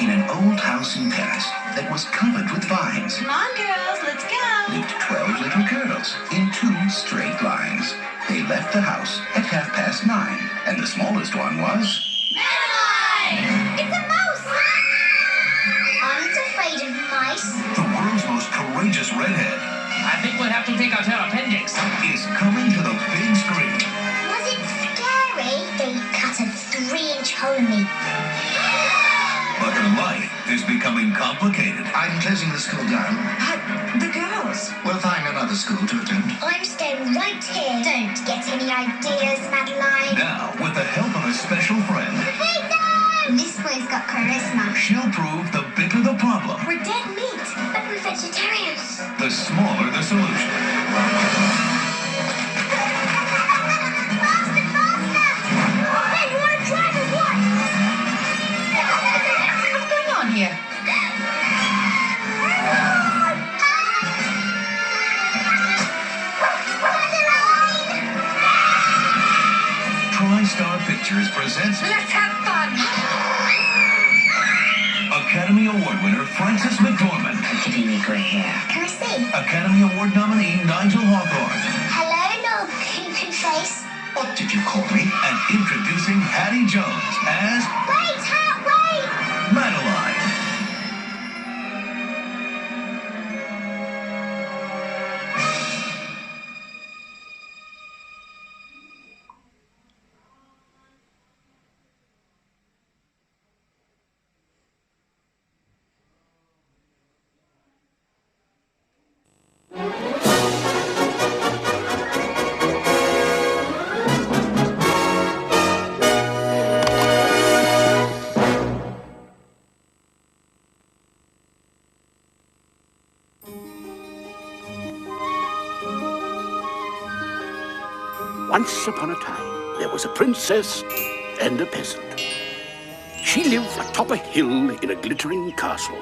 In an old house in Paris that was covered with vines Come on, girls, let's go. lived 12 little girls in 2 straight lines. They left the house at 9:30, and the smallest one was... Madeline! It's a mouse! Aren't afraid of mice. The world's most courageous redhead I think we'll have to take out her appendix. is coming to the big screen. Was it scary? They cut a 3-inch hole in me. But her life is becoming complicated. I'm closing the school down. The girls. We'll find another school to attend. I'm staying right here. Don't get any ideas, Madeline. Now, with the help of a special friend, Peter! This boy's got charisma. she'll prove the bigger the problem, We're dead meat, but we're vegetarians. the smaller the solution. Faster, faster! Hey, you want to drive or what? What's going on here? TriStar Pictures presents Let's have fun. Academy Award winner Frances McDormand, Giving me gray hair. Can I see? Academy Award nominee Nigel Hawthorne, Hello, little poopy face. what did you call me? And introducing Hattie Jones as Wait, Hat, wait! Madeline. Once upon a time, there was a princess and a peasant. She lived atop a hill in a glittering castle.